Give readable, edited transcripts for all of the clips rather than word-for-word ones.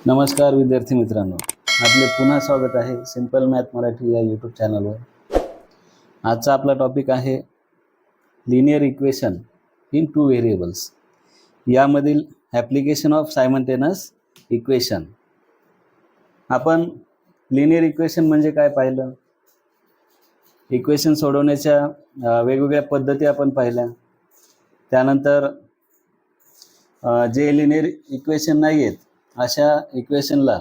नमस्कार विद्यार्थी मित्रांनो, आपले पुन्हा स्वागत आहे सिंपल मॅथ मराठी या यूट्यूब चॅनलवर। आजचा आपला टॉपिक आहे linear equation in two variables, यामधील ॲप्लिकेशन ऑफ सायमल्टेनियस इक्वेशन। आपण लिनियर इक्वेशन म्हणजे काय पाहिलं, इक्वेशन सोडवण्याच्या वेगवेगळ्या पद्धती आपण पाहिल्या। त्यानंतर जे लिनियर इक्वेशन नाही आहेत अशा इक्वेशनला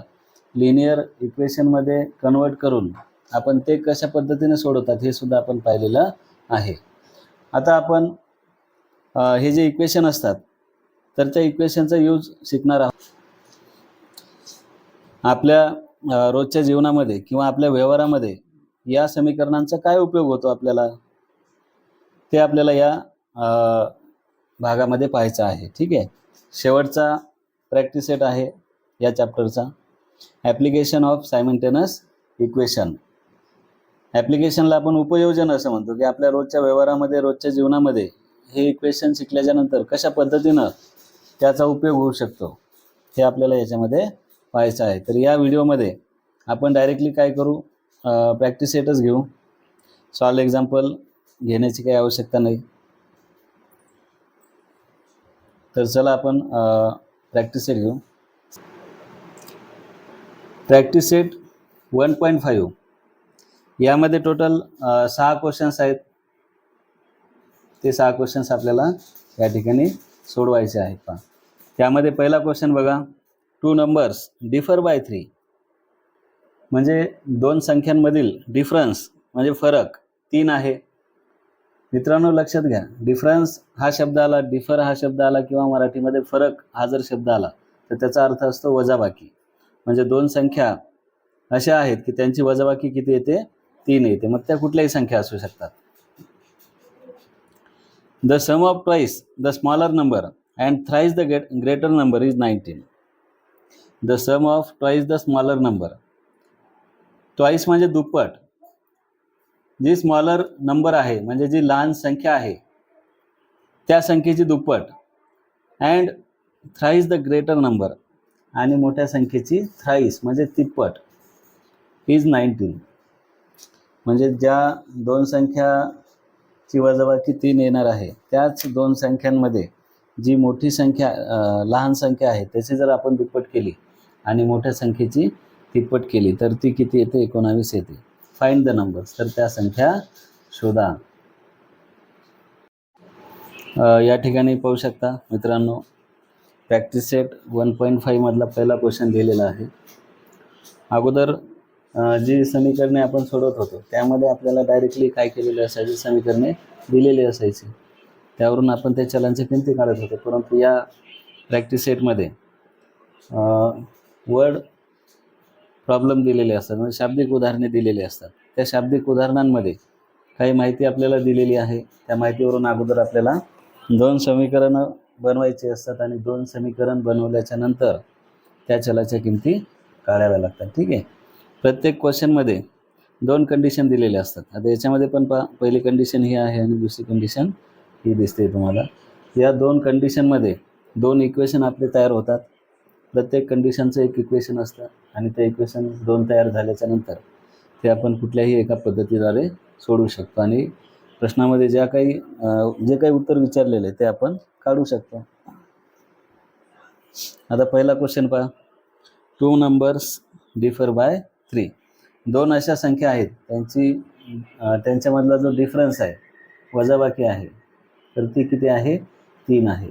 लिनियर इक्वेशनमध्ये कन्वर्ट करून आपण ते कशा पद्धतीने सोडवतात हे सुद्धा आपण पाहिलेलं आहे। आता आपण हे जे इक्वेशन असतात तर त्या इक्वेशनचा यूज शिकणार आहोत। आपल्या रोजच्या जीवनामध्ये किंवा आपल्या व्यवहारामध्ये या समीकरणांचा काय उपयोग होतो आपल्याला, ते आपल्याला या भागामध्ये पाहायचं आहे। ठीक आहे, शेवटचा प्रॅक्टिस सेट आहे या चॅप्टरचा, ॲप्लिकेशन ऑफ सायमल्टेनियस इक्वेशन। ॲप्लिकेशनला आपण उपयोजन असं म्हणतो की आपल्या रोजच्या व्यवहारामध्ये रोजच्या जीवनामध्ये हे इक्वेशन शिकल्याच्या नंतर कशा पद्धतीनं त्याचा उपयोग होऊ शकतो हे आपल्याला याच्यामध्ये पाहायचं आहे। तर या व्हिडिओमध्ये आपण डायरेक्टली काय करू, प्रॅक्टिस सेटच घेऊ, सॉल्व एक्झाम्पल घेण्याची काही आवश्यकता नाही। तर चला आपण प्रॅक्टिस सेट घेऊ। प्रॅक्टिस सेट 1.5 यामध्ये टोटल 6 क्वेश्चन्स आहेत। ते 6 क्वेश्चन्स आपल्याला या ठिकाणी सोडवायचे आहेत। पहा, त्यामध्ये पहिला क्वेश्चन बघा, 2 नंबर्स डिफर बाय 3 म्हणजे दोन संख्यांमधील डिफरन्स म्हणजे फरक 3 आहे। मित्रांनो लक्षात घ्या, डिफरन्स हा शब्द आला, डिफर हा शब्द आला किंवा मराठीमध्ये फरक हा जर शब्द आला तर त्याचा अर्थ असतो वजाबाकी। म्हणजे दोन संख्या अशा आहेत की त्यांची वजाबाकी किती येते, 3 येते। मग त्या कुठल्याही संख्या असू शकतात। The sum of twice the smaller number and thrice the greater number is 19। The sum of twice the smaller number, twice म्हणजे दुप्पट, जी स्मॉलर नंबर आहे म्हणजे जी लहान संख्या आहे त्या संख्येची दुप्पट, and thrice the greater number आणि मोठ्या संख्येची थ्राइस म्हणजे तिप्पट, इज 19। म्हणजे ज्या दोन संख्याची वजाबाकी 3 येणार आहे त्याच दोन संख्यांमध्ये जी मोठी संख्या लहान संख्या आहे त्याची जर आपण दुप्पट केली आणि मोठ्या संख्येची तिप्पट केली तर ती किती येते, 19 येते। फाइंड द नंबर्स, तर त्या संख्या शोधा। या ठिकाणी पाहू शकता मित्रांनो, प्रॅक्टिस सेट 1.5 मधला पहिला क्वेश्चन दिलेला आहे। अगोदर जी समीकरणे आपण सोडवत होतो त्यामध्ये आपल्याला डायरेक्टली काय केलेले असायचे, समीकरणे दिलेली असायची, त्यावरून आपण त्या चलांच्या किमती काढत होतो। परंतु या प्रॅक्टिस सेटमध्ये वर्ड प्रॉब्लेम दिलेले असतात, म्हणजे शाब्दिक उदाहरणे दिलेली असतात। त्या शाब्दिक उदाहरणांमध्ये काही माहिती आपल्याला दिलेली आहे, त्या माहितीवरून अगोदर आपल्याला 2 समीकरणं बनवायची असतात आणि 2 समीकरण बनवल्याच्या नंतर त्या चलाच्या किमती काढाव्या लागतात। ठीक आहे, प्रत्येक क्वेश्चनमध्ये 2 कंडिशन दिलेल्या असतात। आता याच्यामध्ये पण पहिली कंडिशन ही आहे आणि दुसरी कंडिशन ही दिसते तुम्हाला। या 2 कंडिशनमध्ये 2 इक्वेशन आपले तयार होतात। प्रत्येक कंडिशनचं एक इक्वेशन असतं आणि ते इक्वेशन 2 तयार झाल्याच्या नंतर ते आपण कुठल्याही एका पद्धतीद्वारे सोडवू शकतो आणि प्रश्नामध्ये जे काही उत्तर विचारलेले ते आपण काढू शकतो। आता पहिला क्वेश्चन पहा, 2 नंबर्स डिफर बाय 3। 2 अशा संख्या आहेत त्यांच्यामधला जो डिफरन्स आहे, वजाबाकी आहे, तर ती किती आहे, 3 आहे।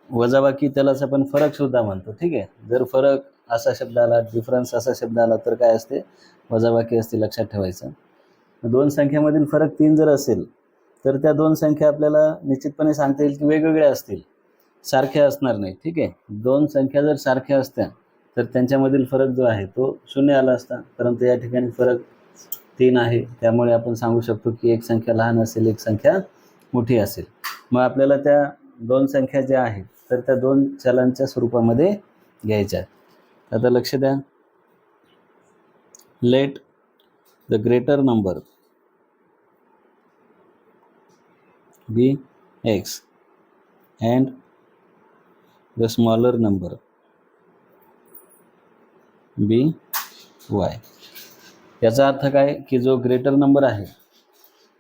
वजाबाकी त्यालाच आपण फरक सुद्धा म्हणतो। ठीक आहे, जर फरक असा शब्द आला, डिफरन्स असा शब्द आला तर काय असते, वजाबाकी असते, लक्षात ठेवायचं। 2 संख्यामधील फरक 3 जर असेल तर त्या 2 संख्या आपल्याला निश्चितपणे सांगता येईल की वेगवेगळ्या असतील, सारख्या असणार नाही। ठीक आहे, 2 संख्या जर सारख्या असत्या तर त्यांच्यामधील फरक जो आहे तो 0 आला असता, परंतु या ठिकाणी फरक 3 आहे, त्यामुळे आपण सांगू शकतो की एक संख्या लहान असेल, एक संख्या मोठी असेल। मग आपल्याला त्या 2 संख्या ज्या आहेत तर त्या 2 चलांच्या स्वरूपामध्ये घ्यायच्या आहेत। आता लक्ष द्या, let the greater number be x and the smaller number be y. याचा अर्थ काय की जो ग्रेटर नंबर आहे,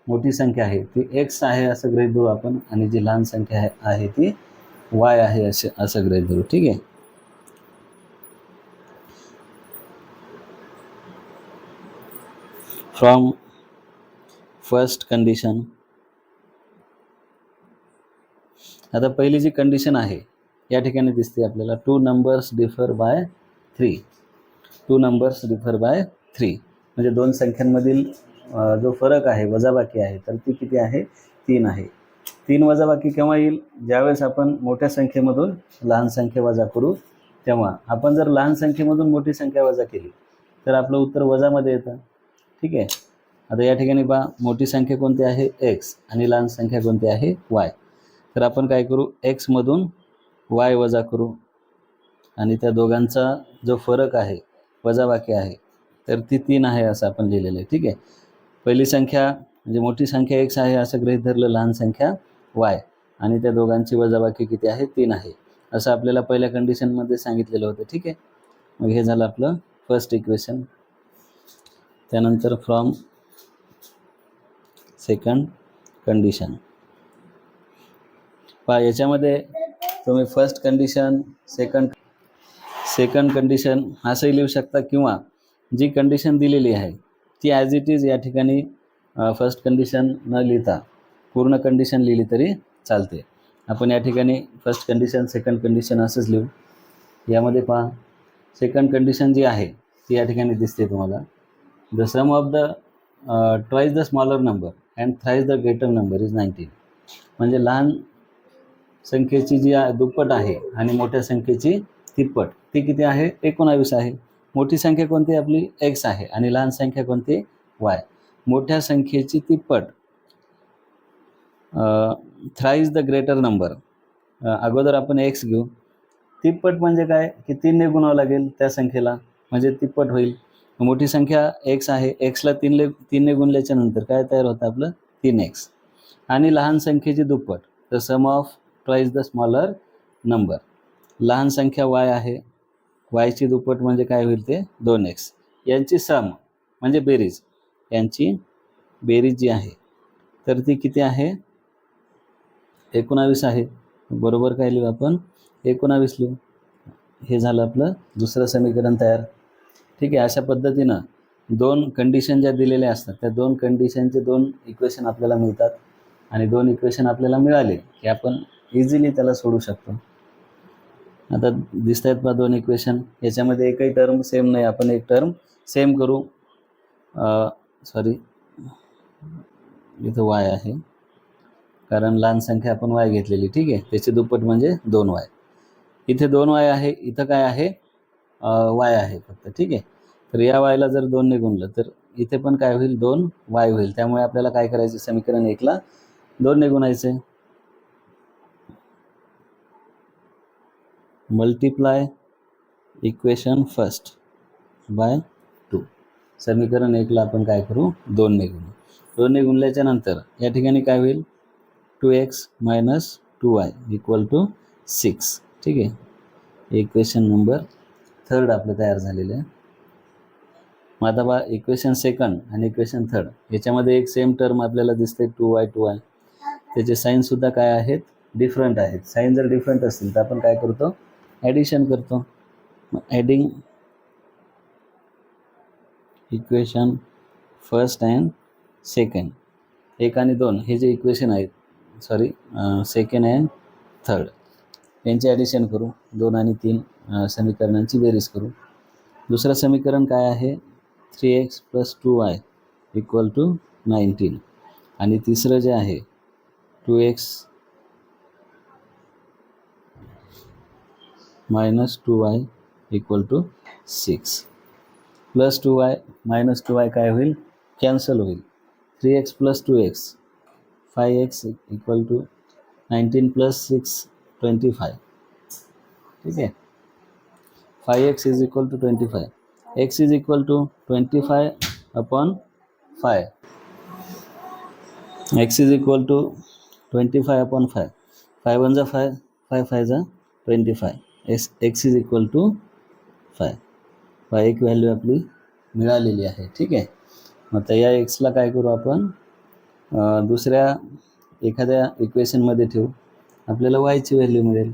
मोठी संख्या आहे ती एक्स आहे असं गृहीत धरू आपण, आणि जी लहान संख्या आहे ती वाय आहे असं गृहीत धरू. ठीक आहे. फ्रॉम फर्स्ट कंडिशन, आता पहिली जी कंडिशन आहे या ठिकाणी दिसते आपल्याला, 2 numbers differ by 3. 2 numbers differ by 3 म्हणजे दोन संख्यांमधील जो फरक आहे, वजाबाकी आहे, तर ती किती आहे? 3 आहे. 3 वजाबाकी केव्हा येईल? ज्यावेळेस आपण मोठ्या संख्येमधून लहान संख्या वजा करू तेव्हा. आपण जर लहान संख्येमधून मोठी संख्या वजा केली तर आपलं उत्तर वजामध्ये येतं. ठीक आहे. आता या ठिकाणी पहा, मोठी संख्या कोणती आहे? एक्स, आणि लहान संख्या कोणती आहे? वाय. तर आपण काय करू? एक्समधून वाय वजा करू, आणि त्या दोघांचा जो फरक आहे, वजाबाकी आहे, तर ती 3 आहे असं आपण लिहिलेलं आहे. ठीक आहे. पहिली संख्या म्हणजे मोठी संख्या एक्स आहे असं गृहीत धरलं, लहान संख्या वाय, आणि त्या दोघांची वजाबाकी किती आहे? 3 आहे असं आपल्याला पहिल्या कंडिशनमध्ये सांगितलेलं होतं. ठीक आहे. मग हे झालं आपलं फर्स्ट इक्वेशन. त्यानंतर फ्रॉम सेकंड कंडिशन, पहा याच्यामध्ये तुम्ही फर्स्ट कंडिशन, सेकंड कंडिशन असंही लिहू शकता, किंवा जी कंडिशन दिलेली आहे ती ॲज इट इज या ठिकाणी फर्स्ट कंडिशन न लिहिता पूर्ण कंडिशन लिहिली तरी चालते. आपण या ठिकाणी फर्स्ट कंडिशन, सेकंड कंडिशन असंच लिहू. यामध्ये पहा, सेकंड कंडिशन जी आहे ती या ठिकाणी दिसते तुम्हाला. The sum of the twice the smaller number and thrice the greater number is 19. म्हणजे लहान संख्येची जी दुप्पट आहे आणि मोठ्या संख्येची तिप्पट, ती किती आहे? 19 आहे. मोठी संख्या कोणती? आपली एक्स आहे, आणि लहान संख्या कोणती? वाय. मोठ्या संख्येची तिप्पट, थ्राइस द ग्रेटर नंबर, अगोदर आपण एक्स घेऊ. तिप्पट म्हणजे काय की 3ने गुणावं लागेल त्या संख्येला, म्हणजे तिप्पट होईल. मोठी संख्या एक्स आहे, एक्सला 3ने गुणल्याच्या नंतर काय तयार होतं आपलं? 3x. आणि लहान संख्येची दुप्पट, the sum of twice the smaller number. लहान संख्या वाय आहे, वायची दुप्पट म्हणजे काय होईल? ते 2x. यांची सम म्हणजे बेरीज, यांची बेरीज जी आहे तर ती किती आहे? 19 आहे. बरोबर काय लिहू आपण? 19 लिहू. हे झालं आपलं दुसरं समीकरण तयार. ठीक आहे. अशा पद्धतीनं दोन कंडिशन ज्या दिलेल्या असतात त्या दोन कंडिशनचे 2 इक्वेशन आपल्याला मिळतात, आणि 2 इक्वेशन आपल्याला मिळाले की आपण इझिली त्याला सोडू शकतो. आता दिसत आहेत पहा 2 इक्वेशन. याच्यामध्ये एकही टर्म सेम नाही, आपण एक टर्म सेम करू. इथं वाय आहे, कारण लहान संख्या आपण वाय घेतलेली. ठीक आहे. त्याची दुप्पट म्हणजे 2y. इथे 2y आहे, इथं काय आहे? वाय आहे फक्त. ठीक आहे. तर या वायला जर 2ने गुणलं तर इथे पण काय होईल? 2y होईल. त्यामुळे आपल्याला काय करायचं? समीकरण 1ला 2ने गुणायचे. Multiply equation first by 2. समीकरण 1ला आपण काय करू? 2ने गुणू. 2ने गुणल्याच्या नंतर या ठिकाणी काय होईल? 2x minus 2y equal to 6. ठीक आहे. इक्वेशन नंबर 3 आपलं तयार झालेलं आहे. मग आता बा इक्वेशन सेकंड आणि इक्वेशन 3 याच्यामध्ये एक सेम टर्म आपल्याला दिसते 2y. त्याचे साईनसुद्धा काय आहेत? डिफरंट आहेत. साईन जर डिफरंट असतील तर आपण काय करतो? ॲडिशन करतो. मग adding equation first and second, 1 आणि 2 हे जे इक्वेशन आहेत, सेकंड अँड थर्ड, यांचे ॲडिशन करू. 2 आणि 3 समीकरणांची बेरीज करू. दुसरं समीकरण काय आहे? 3x + 2y equal to 19. आणि तिसरं जे आहे 2x minus 2y equal to 6. Plus 2y minus 2y काय होईल? कॅन्सल होईल. 3x + 2x 5x equal to 19 + 6 25. ठीक आहे. 5x is equal to 25. x is equal to 25/5. x is equal to 25/5. 5 1 जा 5, 5 5 जा 25. x is equal to 5. एक value आपली मिळालेली आहे. ठीक आहे. मग आता या एक्सला काय करू आपण, दुसऱ्या एखाद्या इक्वेशनमध्ये ठेवू, आपल्याला वायची व्हॅल्यू मिळेल.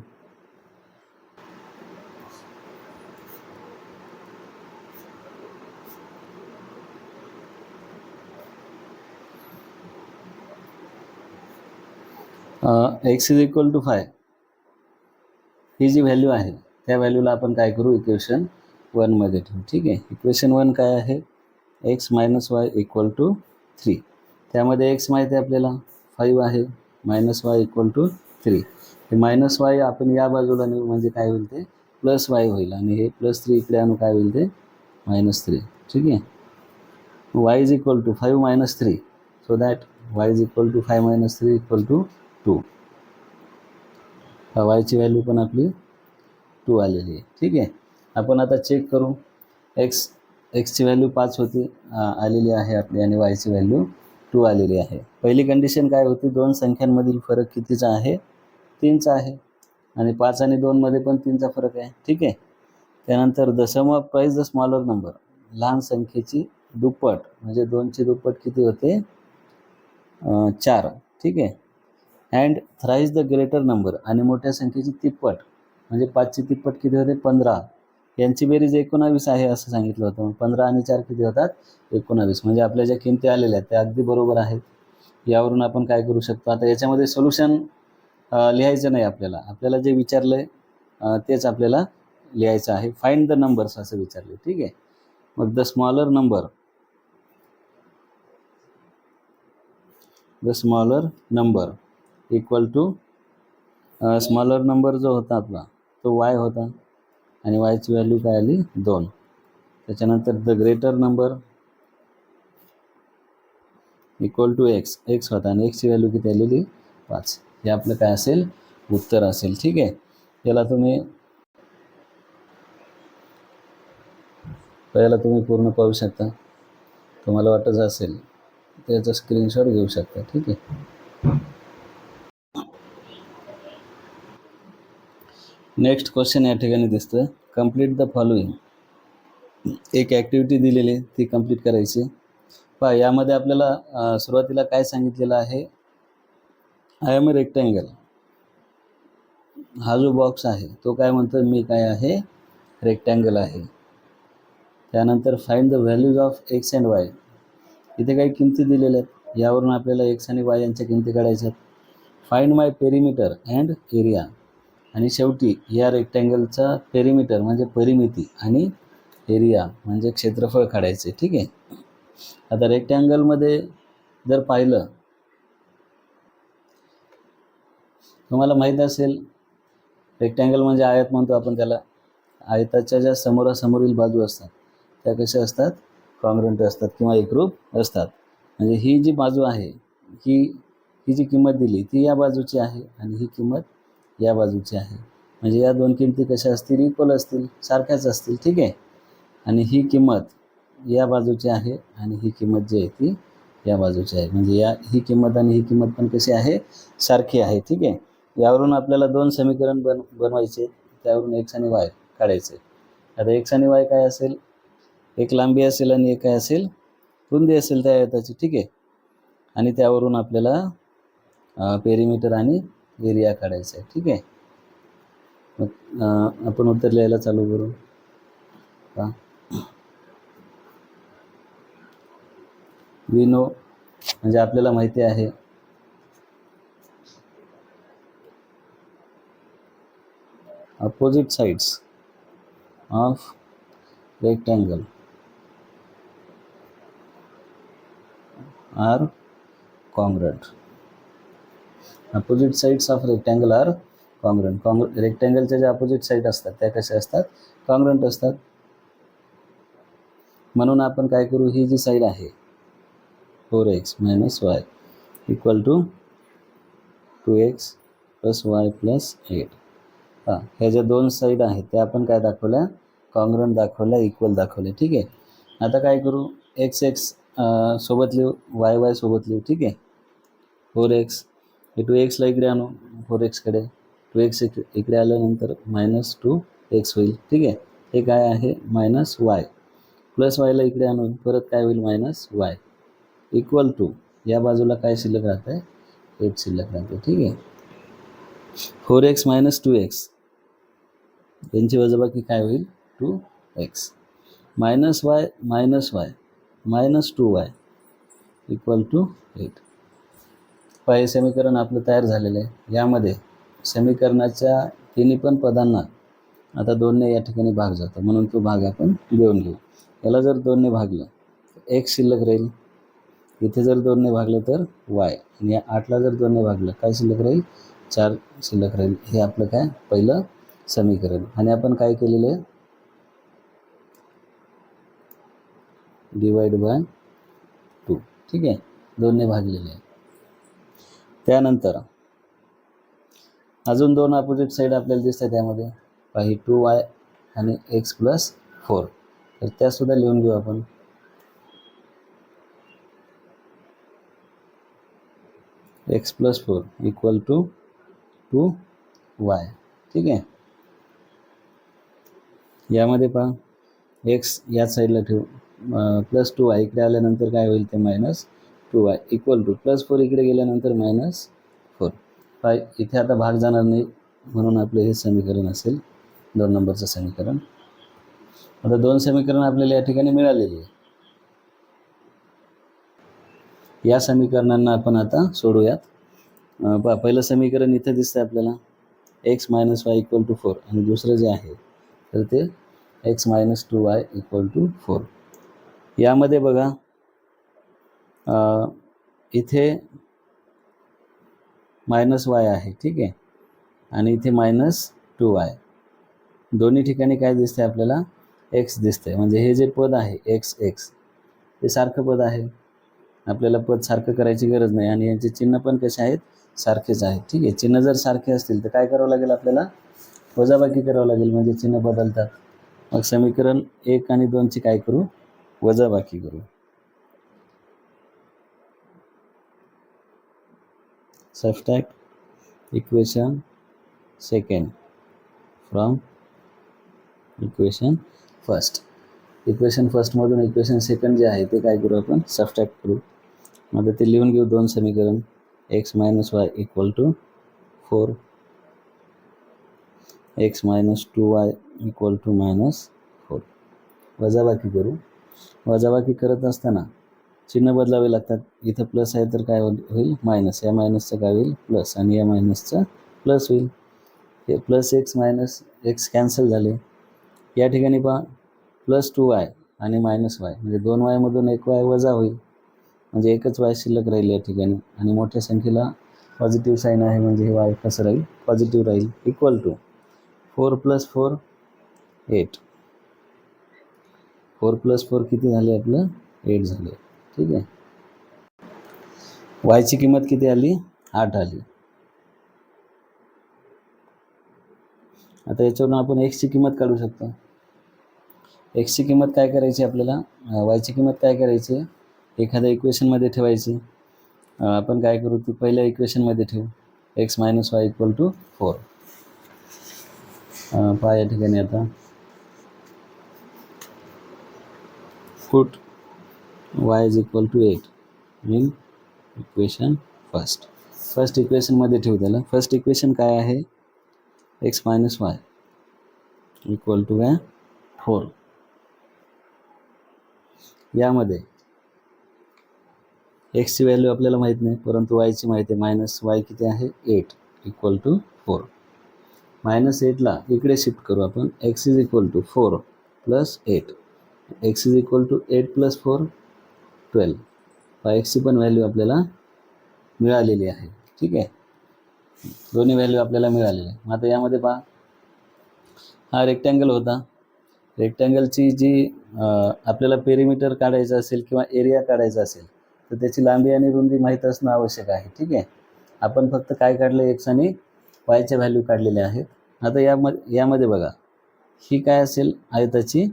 एक्स इज इक्वल टू 5 ही जी व्हॅल्यू आहे त्या व्हॅल्यूला आपण काय करू, इक्वेशन 1 मध्ये ठेवू. ठीक आहे. इक्वेशन 1 काय आहे, x minus y equal to 3. त्यामध्ये एक्स माहिती आहे आपल्याला 5 आहे, मायनस वाय इक्वल टू 3. हे मायनस वाय आपण या बाजूला नेऊ म्हणजे काय होईल, ते प्लस वाय होईल, आणि हे प्लस 3 इकडे आणू काय होईल, ते -3. ठीक आहे. Y is equal to 5 minus 3, so that Y is equal to 5 minus 3 equal to 2. वायची व्हॅल्यू पण आपली 2 आलेली आहे. ठीक आहे. आपण आता चेक करू, एक्सची व्हॅल्यू 5 होती, आलेली आहे आपली, आणि वायची व्हॅल्यू 2 आलेली आहे. पहिली कंडिशन काय होती, दोन संख्यांमधील फरक कितीचा आहे, 3चा आहे, आणि 5 आणि 2 मध्ये पण 3चा फरक आहे. ठीक आहे. त्यानंतर the sum of thrice the smaller number, लहान संख्येची दुप्पट म्हणजे 2ची दुप्पट किती होते, 4. ठीक आहे. अँड थ्राईज द ग्रेटर नंबर, आणि मोठ्या संख्येची तिप्पट म्हणजे 5ची तिप्पट किती होते, 15. यांची बेरीज 19 आहे असं सांगितलं होतं. 15 आणि 4 किती होतात, 19. म्हणजे आपल्या ज्या किमती आलेल्या आहेत त्या अगदी बरोबर आहेत. यावरून आपण काय करू शकतो, आता याच्यामध्ये सोल्युशन लिहायचं नाही आपल्याला जे विचारलं आहे तेच आपल्याला लिहायचं आहे. फाइंड द नंबर्स असं विचारले. ठीक आहे. मग the smaller number equal to, smaller number जो होता आपला तो वाय होता, आणि वायची व्हॅल्यू काय आली, 2. त्याच्यानंतर the greater number equal to x होता, आणि एक्सची व्हॅल्यू किती आलेली, 5. हे आपलं काय असेल, उत्तर असेल. ठीक आहे. याला तुम्ही पूर्ण पाहू शकता. तुम्हाला वाटत असेल त्याचा स्क्रीनशॉट घेऊ शकता. ठीक आहे. नेक्स्ट क्वेश्चन या ठिकाणी दिसतोय, कंप्लीट द फॉलोइंग. एक ॲक्टिव्हिटी दिलेली आहे, ती कंप्लीट करायची. पहा, यामध्ये आपल्याला सुरुवातीला काय सांगितलेलं आहे, आय एम अ रेक्टँगल. हा जो बॉक्स आहे तो काय म्हणतो, मी काय आहे, रेक्टँगल आहे. त्यानंतर find the values of x and Y. इथे काही किमती दिलेल्या आहेत, यावरून आपल्याला एक्स आणि वाय यांच्या किमती काढायच्या आहेत. Find my perimeter and area, आणि शेवटी या रेक्टँगलचा पेरिमीटर म्हणजे परिमिती, आणि एरिया म्हणजे क्षेत्रफळ काढायचे. ठीक आहे. आता रेक्टँगलमध्ये जर पाहिलं, तुम्हाला माहीत असेल, रेक्टँगल म्हणजे आयत म्हणतो आपण त्याला. आयताच्या ज्या समोरासमोरील बाजू असतात त्या कशा असतात, कॉन्ग्रुएंट असतात किंवा एकरूप असतात. म्हणजे ही जी बाजू आहे, ही जी किंमत दिली ती या बाजूची आहे, आणि ही किंमत या बाजूची आहे. म्हणजे या दोन किमती कशा असतील, इक्वल असतील, सारख्याच असतील. ठीक आहे. आणि ही किंमत या बाजूची आहे, आणि ही किंमत जी आहे ती या बाजूची आहे. म्हणजे ही किंमत आणि ही किंमत पण कशी आहे, सारखी आहे. ठीक आहे. यावरून आपल्याला दोन समीकरण बनवायचे, त्यावरून एक्स आणि वाय काढायचे. आता एक्स आणि वाय काय असेल, एक लांबी असेल आणि एक काय असेल, रुंदी असेल त्या आयताची. ठीक आहे. आणि त्यावरून आपल्याला पेरिमीटर आणि एरिया काढायचा आहे. ठीक आहे. मग आपण उत्तर लिहायला चालू करू. वी नो म्हणजे आपल्याला माहिती आहे, opposite sides of rectangle are congruent. Opposite sides of rectangle are congruent. रेक्टँगलच्या ज्या अपोजिट साईड असतात त्या कशा असतात, कॉन्ग्रुएंट असतात. म्हणून आपण काय करू, ही जी साईड आहे 4x - y equal to 2x + y + 8. ह्या ज्या दोन साईड आहेत त्या आपण काय दाखवल्या, कॉन्ग्रुएंट दाखवल्या, इक्वल दाखवले. ठीक आहे. आता काय करू, x सोबत लिहू, y सोबत लिहू. ठीक आहे. 4x, हे 2x ला इकडे आणू, 4x कडे, 2x इकडे आल्यानंतर -2x होईल. ठीक आहे. हे काय आहे मायनस वाय, प्लस वायला इकडे आणून परत काय होईल मायनस वाय इक्वल टू या बाजूला काय शिल्लक राहतं आहे 8 शिल्लक राहते. ठीक आहे. 4x मायनस 2x यांची वजाबाकी काय होईल 2x minus y minus 2y equal to 8. हे समीकरण आपलं तयार झालेलं आहे. यामध्ये समीकरणाच्या तिन्ही पण पदांना आता 2ने या ठिकाणी भाग जातो म्हणून तो भाग आपण देऊन घेऊ. याला जर 2ने भागलं तर x शिल्लक राहील, इथे जर 2ने भागलं तर y, आणि या 8ला जर 2ने भागलं काय शिल्लक राहील 4 शिल्लक राहील. हे आपलं काय पहिलं समीकरण. आणि आपण काय केलेलं आहे डिवाइड बाय 2. ठीक आहे, 2ने भागलेले आहे. त्यानंतर अजून 2 अपोजिट साईड आपल्याला दिसतात त्यामध्ये काही 2y आणि x प्लस 4, तर त्यासुद्धा लिहून घेऊ आपण. x plus 4 equal to 2y. ठीक आहे. यामध्ये पहा x या साईडला ठेवू, प्लस 2y इकडे आल्यानंतर काय होईल ते minus 2y equal two plus 4 इकडे गेल्यानंतर मायनस 4. इथे आता भाग जाणार नाही म्हणून आपले हे समीकरण असेल 2 नंबरचं समीकरण. आता 2 समीकरण आपल्याला या ठिकाणी मिळालेली आहे. या समीकरणांना आपण आता सोडूयात. पहिलं समीकरण इथे दिसतं आपल्याला x minus y equal to 4 आणि दुसरं जे आहे तर ते x minus 2y equal to 4. यामध्ये बघा इथे मायनस वाय आहे. ठीक आहे, आणि इथे मायनस 2y. दोन्ही ठिकाणी काय दिसते आपल्याला x दिसते, म्हणजे हे जे पद आहे x हे सारखं पद आहे. आपल्याला पद सारखं करायची गरज नाही आणि यांचे चिन्ह पण कसे आहेत सारखेच आहेत. ठीक आहे, चिन्ह जर सारखे असतील तर काय करावं लागेल आपल्याला वजाबाकी करावं लागेल, म्हणजे चिन्ह बदलतात. मग समीकरण 1 आणि 2ची काय करू वजाबाकी करू. Subtract equation second from equation first. Equation फर्स्टमधून इक्वेशन सेकंड जे आहे ते काय करू आपण सबस्ट्रॅक्ट करू. आता ते लिहून घेऊ 2 समीकरण x minus y equal to 4, x minus 2y equal to minus 4. वजाबाकी करू. वजाबाकी करत असताना चिन्ह बदलावे लागतात. इथं प्लस आहे तर काय होईल मायनस, या मायनसचं काय होईल प्लस आणि या मायनसचं प्लस होईल. हे plus x minus x cancel झाले. या ठिकाणी पहा प्लस 2y आणि मायनस y म्हणजे 2y मधून 1y वजा होईल, म्हणजे एकच y शिल्लक राहील या ठिकाणी. आणि मोठ्या संख्येला पॉझिटिव्ह साईन आहे म्हणजे हे y कसं राहील पॉझिटिव्ह राहील. Equal to 4 plus 4 8. 4 प्लस 4 किती झाले आपलं 8 झाले. ठीक आहे, y ची किंमत किती आली 8 आली. आता याच्यावरून आपण x ची किंमत काढू शकतो. x ची किंमत काय करायची आपल्याला y ची किंमत काय करायची एखाद्या इक्वेशनमध्ये ठेवायची. आपण काय करू ती पहिल्या इक्वेशनमध्ये ठेवू x minus y equal to 4. पहा या ठिकाणी आता put y is equal to 8 in equation first इक्वेशनमध्ये ठेवू त्याला. फर्स्ट इक्वेशन काय आहे x minus y equal to काय 4. यामध्ये x ची व्हॅल्यू आपल्याला माहीत नाही परंतु y ची माहिती आहे. मायनस वाय किती आहे 8 इक्वल टू 4. मायनस 8ला इकडे शिफ्ट करू आपण. x is equal to 4 plus 8. x is equal to 8 plus 4 12. x ची पण व्हॅल्यू आपल्याला मिळालेली आहे. ठीक आहे, दोन्ही व्हॅल्यू आपल्याला मिळालेली आहे. मग आता यामध्ये पहा हा रेक्टँगल होता. रेक्टँगलची जी आपल्याला पेरिमीटर काढायचं असेल किंवा एरिया काढायचा असेल तर त्याची लांबी आणि रुंदी माहीत असणं आवश्यक आहे. ठीक आहे, आपण फक्त काय काढलं x आणि yच्या व्हॅल्यू काढलेल्या आहेत. आता यामध्ये बघा ही काय असेल आयताची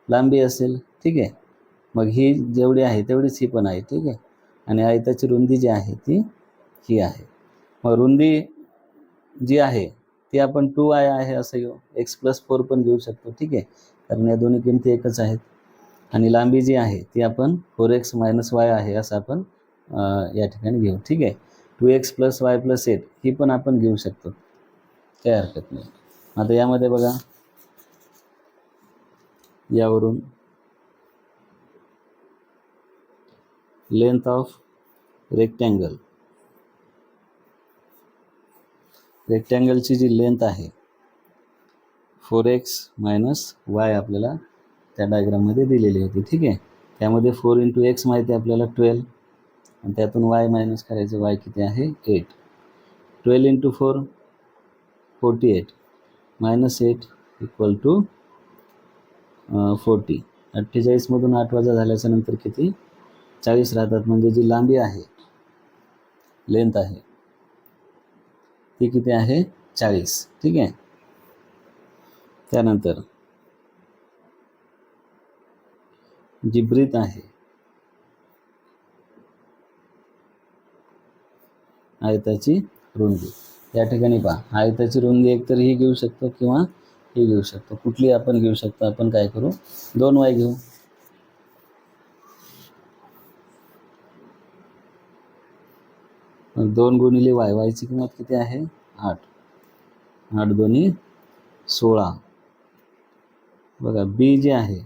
लांबी असेल. ठीक आहे, मग ही जेवढी आहे तेवढीच ही पण आहे. ठीक आहे, आणि आयताची रुंदी जी आहे ती ही आहे. मग रुंदी जी आहे ती आपण 2y आहे असं घेऊ, x+4 पण घेऊ शकतो, ठीक आहे, कारण या दोन्ही किमती एकच आहेत. आणि लांबी जी आहे ती आपण 4x - y आहे असं आपण या ठिकाणी घेऊ, ठीक आहे. 2x + y + 8 ही पण आपण घेऊ शकतो, काही हरकत नाही. आता यामध्ये बघा, यावरून लेंथ ऑफ रेक्टँगलची जी लेंथ आहे 4x - y आपल्याला त्या डायग्राममध्ये दिलेली होती, ठीक आहे. त्यामध्ये 4 × x माहिती आहे आपल्याला 12, आणि त्यातून y मायनस करायचं, y किती आहे 8. 12 × 4 48 -8 = 40. 48मधून 8 वजा झाल्याच्या नंतर किती 40 राहतात, म्हणजे जी लांबी आहे, लेंथ आहे, ती किती आहे 40, ठीक आहे. त्यानंतर जी ब्रीथ आहे, आयताची रुंदी, या ठिकाणी पहा, आयताची रुंदी एकतर ही घेऊ शकतो किंवा ही घेऊ शकतो, कुठली आपण घेऊ शकतो. आपण काय करू, 2y घेऊ. 2 × y, y ची किंमत किती आहे 8. 8 2 16. बघा b जी आहे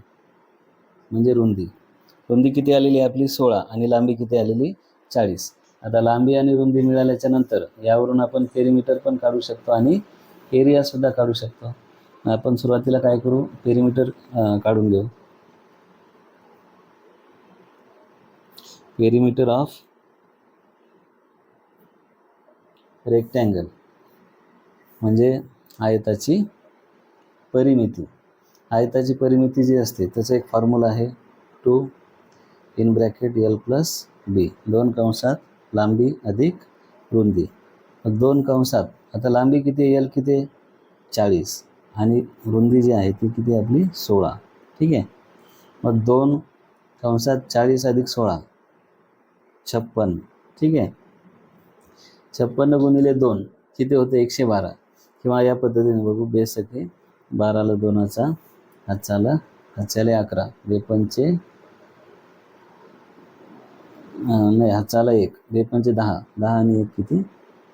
म्हणजे रुंदी किती आलेली आपली 16 आणि लांबी किती आलेली 40. आता लांबी आणि रुंदी मिळाल्याच्या नंतर यावरून आपण पेरिमीटर पण काढू शकतो आणि एरिया सुद्धा काढू शकतो. आपण सुरुवातीला काय करू, पेरिमीटर काढून घेऊ. पेरिमीटर ऑफ रेक्टँगल म्हणजे आयताची परिमिती. आयताची परिमिती जी असते त्याचा एक फॉर्म्युला आहे 2 (L + b), 2 कंसात लांबी अधिक रुंदी, 2 कंसात, आता लांबी किती आहे L किती आहे 40 आणि रुंदी जी आहे ती किती आपली 16, ठीक आहे. मग 2 कंसात 40 अधिक 16 56, ठीक आहे. 56 × 2 किती होते 112, किंवा या पद्धतीने बघू, बेसके 12ला 2चा हातचाला 11, बेपंचे नाही हातचाला 1, बेपंचे 10, 10 आणि 1 किती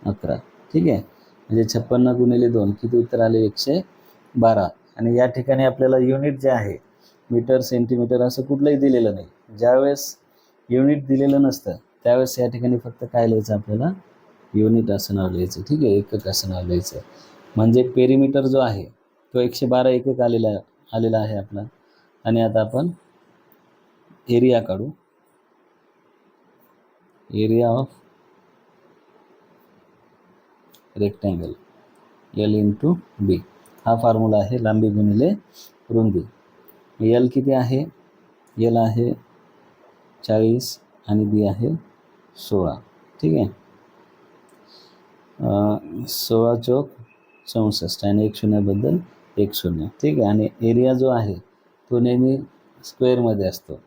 11, ठीक आहे. म्हणजे 56 × 2 किती उत्तर आले 112. आणि या ठिकाणी आपल्याला युनिट जे आहे मीटर, सेंटीमीटर असं कुठलंही दिलेलं नाही. ज्यावेळेस युनिट दिलेलं नसतं त्यावेळेस या ठिकाणी फक्त काय लिहायचं आपल्याला, युनिट असं नाव लिहायचं, ठीक आहे, एकक असं नाव लिहायचं. म्हणजे पेरिमीटर जो आहे तो 112 एकक आलेला आहे आपला. आणि आता आपण एरिया काढू. Area of rectangle L × b, हा फॉर्म्युला आहे लांबी गुणिले रुंदी. L किती आहे, L आहे 40 आणि b आहे 16, ठीक आहे. 16 चौक 64 आणि 1 शून्याबद्दल 1 शून्य, ठीक आहे. आणि एरिया जो आहे तो नेहमी स्क्वेअरमध्ये असतो,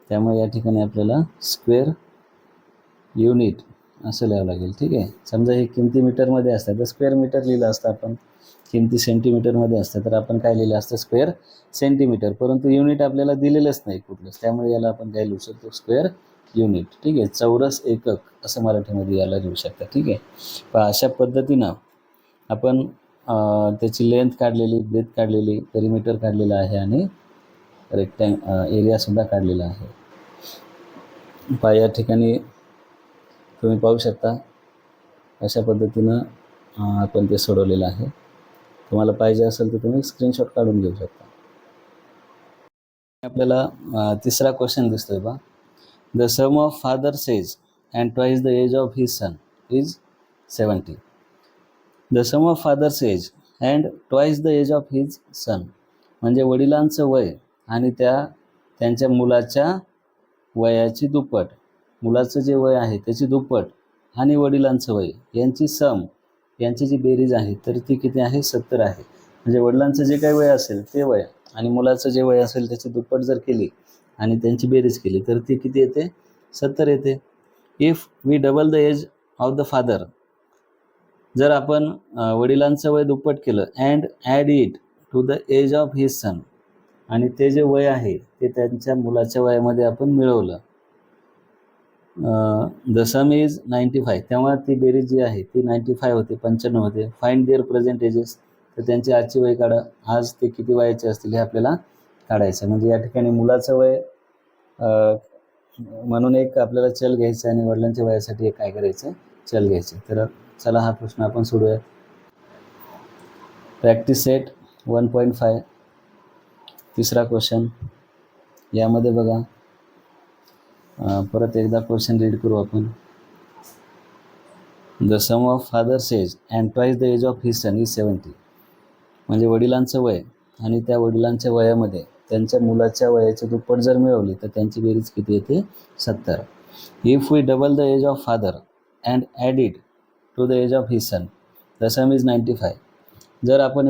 त्यामुळे या ठिकाणी आपल्याला स्क्वेअर युनिट असं लिहावं लागेल, ठीक आहे. समजा हे किमती मीटरमध्ये असतात तर स्क्वेअर मीटर लिहिलं असतं आपण, किमती सेंटीमीटरमध्ये असतात तर आपण काय लिहिलं असतं स्क्वेअर सेंटीमीटर. परंतु युनिट आपल्याला दिलेलंच नाही कुठलंच, त्यामुळे याला आपण काय लिहू शकतो स्क्वेअर युनिट, ठीक आहे. चौरस एकक असं मराठीमध्ये याला लिहू शकता, ठीक आहे. पण अशा पद्धतीनं आपण त्याची लेंथ काढलेली, ब्रेथ काढलेली, पेरिमीटर काढलेलं आहे आणि एरियासुद्धा काढलेला आहे. पहा या ठिकाणी तुम्ही पाहू शकता अशा पद्धतीनं आपण ते सोडवलेलं आहे. तुम्हाला पाहिजे असेल तर तुम्ही स्क्रीनशॉट काढून घेऊ शकता. आपल्याला तिसरा क्वेश्चन दिसतोय बा, the sum of father's age and twice the age of his son is 70. The sum of father's age and twice the age of his son, म्हणजे वडिलांचं वय आणि त्यांच्या मुलाच्या वयाची दुप्पट, मुलाचं जे वय आहे त्याची दुप्पट आणि वडिलांचं वय यांची जी बेरीज आहे तर ती किती आहे 70 आहे. म्हणजे वडिलांचं जे काही वय असेल ते वय आणि मुलाचं जे वय असेल त्याची दुप्पट जर केली आणि त्यांची बेरीज केली तर ती किती येते 70 येते. If we double the age of the father जर आपण वडिलांचं वय दुप्पट केलं and add it to the age of his son, आणि ते जे वय आहे ते त्यांच्या मुलाच्या वयामध्ये आपण मिळवलं, द सम इज 95, तेव्हा ती बेरीज जी आहे ती 95 होते, 95 होते. फाइंड देअर प्रेझेंट एजेस, तर त्यांची आजची वय काढा, आज ते किती वयाचे असतील हे आपल्याला काढायचं. म्हणजे या ठिकाणी मुलाचं वय म्हणून एक आपल्याला चल घ्यायचं आणि वडिलांच्या वयासाठी एक काय करायचं, चल घ्यायचं. तर चला हा प्रश्न आपण सोडूया. प्रॅक्टिस सेट 1.5 तिसरा क्वेश्चन. यामध्ये बघा, परत एकदा क्वेश्चन रीड करू आपण. The sum of father's age and twice the age of his son is 70. म्हणजे वडिलांचं वय आणि त्या वडिलांच्या वयामध्ये त्यांच्या मुलाच्या वयाची दुप्पट जर मिळवली तर त्यांची बेरीज किती येते, 70. If we double the age of father and add it to the age of his son the sum is 95. जर आपण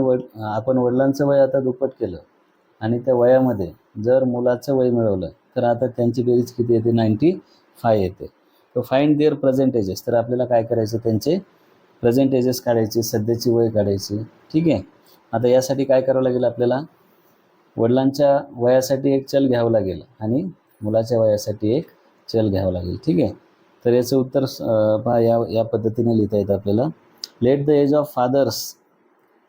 वडिलांचं वय आता दुप्पट केलं आणि त्या वयामध्ये जर मुलाचं वय मिळवलं तर आता त्यांची बेरीज किती येते, 95 येते. तो फाइंड देअर प्रेझेंट एजेस, तर आपल्याला काय करायचं, त्यांचे प्रेझेंट एजेस काढायचे, सध्याची वय काढायची. ठीक आहे. आता यासाठी काय करावं लागेल, आपल्याला वडिलांच्या वयासाठी एक चल घ्यावं लागेल आणि मुलाच्या वयासाठी एक चल घ्यावं लागेल. ठीक आहे. तर याचं उत्तर पहा, या पद्धतीने लिहिता येतं आपल्याला. Let the age of father's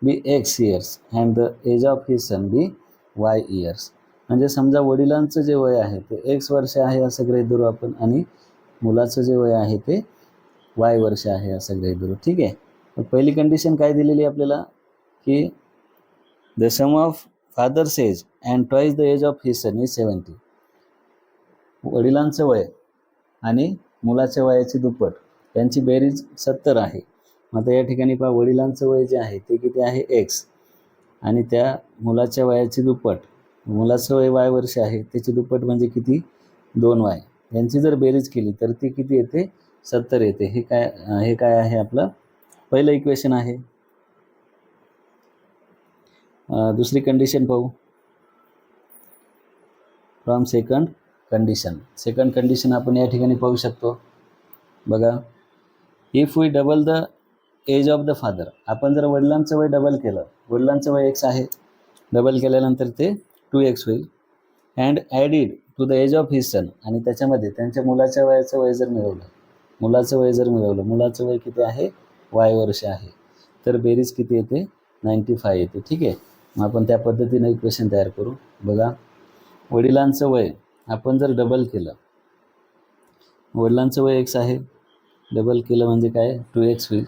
be x years and the age of his son be y years. म्हणजे समजा वडिलांचं जे वय आहे ते एक्स वर्ष आहे असं गृहीत धरू आपण, आणि मुलाचं जे वय आहे ते वाय वर्ष आहे असं गृहीत धरू. ठीक आहे. तर पहिली कंडिशन काय दिलेली आपल्याला, की the sum of father's age and twice the age of his son is 70. वडिलांचं वय आणि मुलाच्या वयाची दुप्पट यांची बेरीज 70 आहे. आता या ठिकाणी पहा, वडिलांचं वय जे आहे ते किती आहे, एक्स, आणि त्या मुलाच्या वयाची दुप्पट, मुलाचं वय वाय वर्ष आहे, त्याची दुप्पट म्हणजे किती, 2y. यांची जर बेरीज केली तर ती किती येते, 70 येते. हे काय आहे, आपलं पहिलं इक्वेशन आहे. दुसरी कंडिशन पाहू, from second condition. Second condition आपण या ठिकाणी पाहू शकतो. बघा, if we double the age of the father, आपण जर वडिलांचं वय डबल केलं, वडिलांचं वय एक्स आहे, डबल केल्यानंतर ते 2x होईल, and added to the age of his son, आणि त्याच्यामध्ये त्यांच्या मुलाच्या वयाचं वय जर मिळवलं, मुलाचं वय किती आहे, वाय वर्ष आहे, तर बेरीज किती येते, 95 येते. ठीक आहे. मग आपण त्या पद्धतीने इक्वेशन तयार करू. बघा, वडिलांचं वय आपण जर डबल केलं, वडिलांचं वय एक्स आहे, डबल केलं म्हणजे काय, 2x होईल,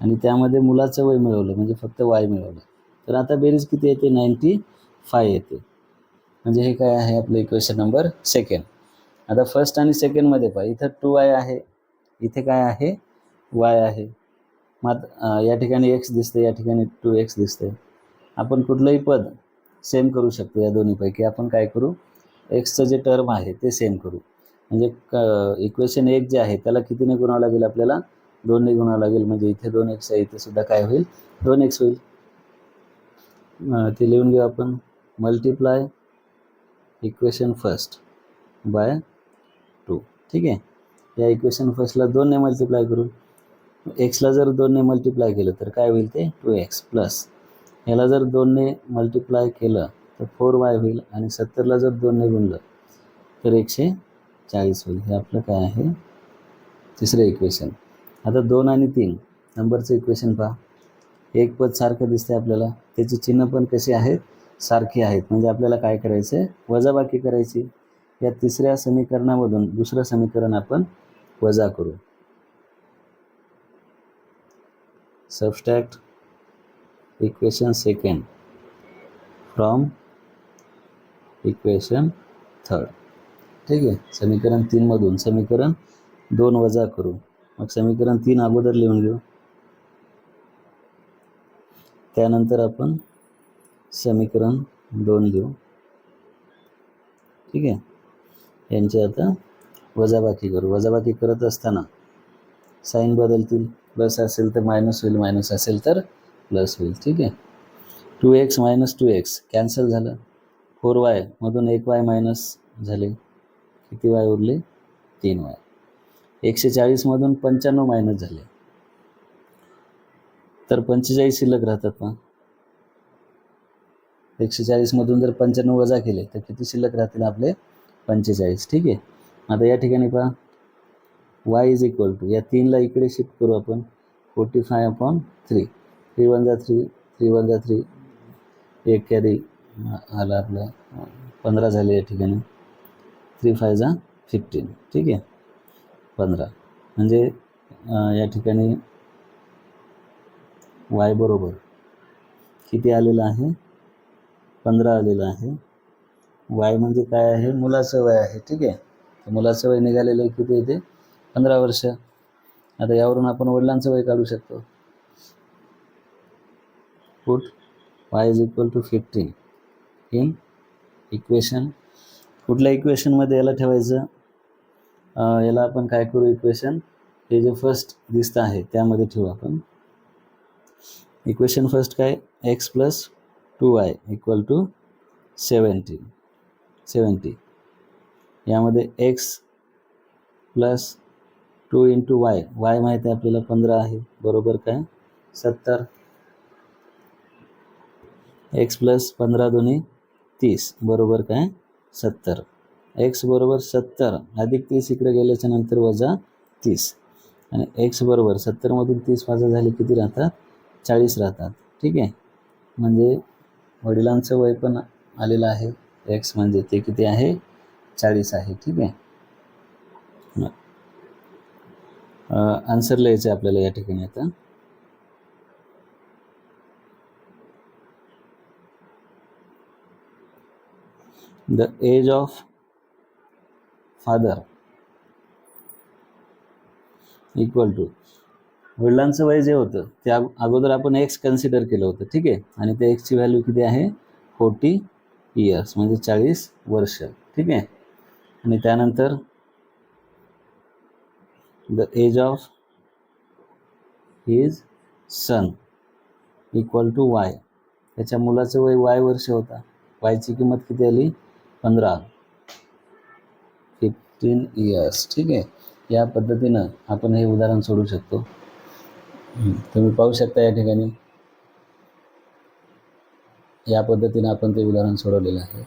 आणि त्यामध्ये मुलाचं वय मिळवलं म्हणजे फक्त वाय मिळवलं, तर आता बेरीज किती येते, 95 येते. म्हणजे हे काय आहे, आपलं इक्वेशन नंबर सेकंड. आता फर्स्ट आणि सेकंडमध्ये पहा, इथं 2y आहे, इथे काय आहे, y आहे. मग या ठिकाणी x दिसते, या ठिकाणी 2x दिसते. आपण कुठलंही पद सेम करू शकतो. या दोन्हीपैकी आपण काय करू, एक्सचं जे टर्म आहे ते सेम करू. म्हणजे इक्वेशन 1 जे आहे त्याला कितीने गुणावं लागेल, आपल्याला 2ने गुणावं लागेल. म्हणजे इथे 2x आहे, इथे सुद्धा काय होईल, 2x होईल. ते लिहून घेऊ आपण. Multiply equation first by 2. ठीक आहे. या इक्वेशन फर्स्टला 2ने मल्टिप्लाय करू. एक्सला जर 2ने मल्टिप्लाय केलं तर काय होईल, ते 2x प्लस, याला जर 2ने मल्टिप्लाय केलं तर 4y होईल, आणि 70ला जर 2ने गुणलं तर 140 होईल. हे आपलं काय आहे, तिसरं इक्वेशन. आता 2 आणि 3 नंबरचं इक्वेशन पहा. एक पद सारखं दिसते आपल्याला, त्याची चिन्ह पण कशी आहेत, सारखी आहेत. म्हणजे आपल्याला काय करायचं आहे, वजाबाकी करायची. या तिसऱ्या समीकरणामधून दुसरं समीकरण आपण वजा करू. Subtract equation second from equation third. ठीक आहे. समीकरण 3 मधून समीकरण 2 वजा करू. मग समीकरण 3 अगोदर लिहून घेऊ, त्यानंतर आपण समीकरण 2 लिहू. ठीक आहे. यांची आता वजाबाकी करू. वजाबाकी करत असताना साईन बदलतील, प्लस असेल तर मायनस होईल, मायनस असेल तर प्लस होईल. ठीक आहे. 2x मायनस 2x कॅन्सल झालं. 4y मधून 1y मायनस झाले, किती y उरले, 3y. 140 मधून 95 मायनस झाले, तर 45 शिल्लक राहतात ना. 140 मधून जर 95 वजा केले तर किती शिल्लक राहतील आपले? 45. ठीक आहे. आता या ठिकाणी पहा y इज इक्वल टू, या 3ला इकडे शिफ्ट करू आपण, 45/3. 3 1 जा 3, 3 1 जा 3, एक कॅरी आला आपला 15 झाले या ठिकाणी. 3 5 जा 15. ठीक आहे, 15. म्हणजे या ठिकाणी y बरोबर किती आलेलं आहे? 15 आलेलं आहे. y म्हणजे काय आहे? मुलाचं वय आहे. ठीक आहे, मुलाचं वय निघालेलं आहे किती येते? 15 वर्ष. आता यावरून आपण वडिलांचं वय काढू शकतो. Put y is equal to 15 in equation. कुठल्या इक्वेशनमध्ये याला ठेवायचं? याला आपण काय करू? इक्वेशन हे जे फर्स्ट दिसतं आहे त्यामध्ये ठेवू आपण. इक्वेशन फर्स्ट काय? x + 2y = 70. यामध्ये x + 2 × y, y माहिती आहे आपल्याला 15 आहे, बरोबर काय? 70. x + 15 × 2 = 30, बरोबर काय? 70. x बरोबर 70 अधिक 30 इकडे गेल्याच्या नंतर वजा 30, आणि x बरोबर 70 मधून 30 वजा झाले किती राहतात? 40 राहतात. ठीक आहे, म्हणजे वडिलांचं वय पण आलेलं आहे. x म्हणजे ते किती आहे? 40 आहे. ठीक आहे, आन्सर लिहायचं आपल्याला या ठिकाणी. आता the age of father equal to, वडिलांचं वय जे होतं त्या अगोदर आपण x कन्सिडर केलं होतं. ठीक आहे, आणि त्या एक्सची व्हॅल्यू किती आहे? 40 इयर्स, म्हणजे 40 वर्ष. ठीक आहे, आणि त्यानंतर the age of his son equal to y. त्याच्या मुलाचं वय y वर्ष होता. yची किंमत किती आली? 15 इयर्स. ठीक आहे, या पद्धतीनं आपण हे उदाहरण सोडवू शकतो. तुम्ही पाहू शकता या ठिकाणी या पद्धतीनं आपण ते उदाहरण सोडवलेलं आहे.